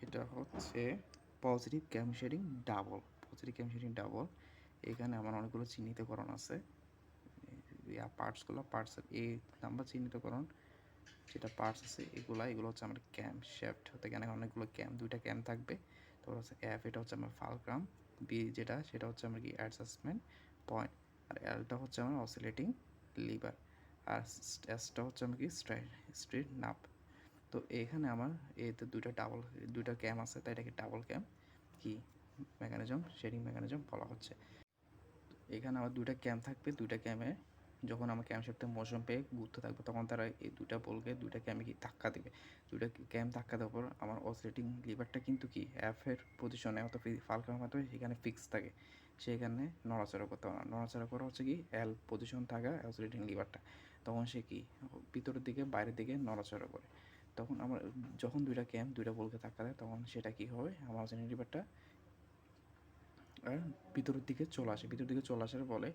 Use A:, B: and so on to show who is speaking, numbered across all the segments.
A: এটা হচ্ছে পজিটিভ ক্যাম shading double. Positive ক্যাম shading double. এখানে আমার অনেকগুলো চিহ্নিতকরণ আছে। পার্টসের এই নাম্বার চিহ্নিতকরণ যেটা পার্টস আছে এগুলো হচ্ছে আমার ক্যাম শ্যাফট হতে গেলে অনেকগুলো ক্যাম, দুইটা ক্যাম থাকবে। তারপর হচ্ছে এফ, এটা হচ্ছে আমার ফালক্রাম। বি যেটা সেটা হচ্ছে আমার কি অ্যাডজাস্টমেন্ট পয়েন্ট। আর এলটা হচ্ছে আমার অসিলেটিং লিভার। আর এসটা হচ্ছে আমার কি স্ট্রেট নাপ। তো এখানে আমার এতে দুইটা ক্যাম আছে, তাই এটাকে ডাবল ক্যাম কি মেকানিজম, শেডিং মেকানিজম বলা হচ্ছে। এখানে আমার দুইটা ক্যাম থাকবে, দুইটা ক্যামে যখন আমার ক্যাম শ্যাফটে মোশন পেয়ে ঘুরতে থাকবে তখন তারা এই দুইটা বলকে দুইটা ক্যামে কি ধাক্কা দেবে। দুইটা ক্যাম ধাক্কা দেওয়ার পর আমার অসিলেটিং লিভারটা কিন্তু কি এফের পজিশনে অত ফালকার মাধ্যমে সেখানে ফিক্স থাকে, সেখানে নড়াচড়া করতে হবে না। নড়াচড়া করা হচ্ছে কি এল পজিশন থাকা অসিলেটিং লিভারটা, তখন সে কি ভিতরের দিকে বাইরের দিকে নড়াচড়া করে। তখন আমার যখন দুইটা বলকে ধাক্কা দেয় তখন সেটা কি হবে, আমার অসিলেটিং লিভারটা আর ভিতরের দিকে চলে আসে। ভিতরের দিকে চলে আসার ফলে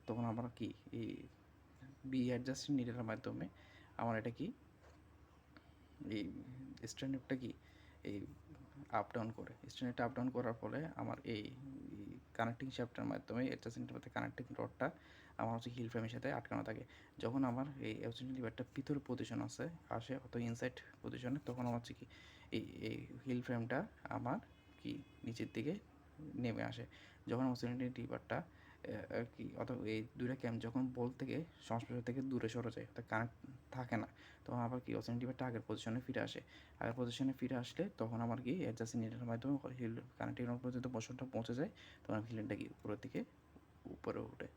A: তখন আমরা কি এই বি অ্যাডজাস্টিং নিডলের মাধ্যমে আমার এটা কি এই স্ট্যান্ডার্ডটা কি এই আপ ডাউন করে, স্ট্যান্ডার্ডটা আপ ডাউন করার ফলে আমার এই কানেক্টিং শ্যাফটের মাধ্যমে অ্যাডজাস্টিংটার মধ্যে কানেক্টিং রডটা আমার হচ্ছে হিল ফ্রেমের সাথে আটকানো থাকে। যখন আমার এই অ্যাডজাস্টিং লিভারটা ভিতরে পজিশন আসে অত ইনসাইড পজিশনে, তখন আমার হচ্ছে কি এই হিল ফ্রেমটা আমার কি নিচের দিকে নেমে আসে। যখন আমার অক্সিজেন লিভারটা কি অথবা এই দুইটা ক্যাম্প যখন বল থেকে সংস্পর্শ থেকে দূরে সরে যায়, অর্থাৎ কানেক্ট থাকে না, তখন আবার কি অক্সিজেন লিভারটা আগের পজিশনে ফিরে আসে। আগের পজিশনে ফিরে আসলে তখন আমার কি অ্যাডজাস্টিং নিডলের মাধ্যমে হিল কানেক্টিং পর্যন্ত মোশনটা পৌঁছে যায়, তখন হিলটা কি উপরের দিকে উপরে ওঠে।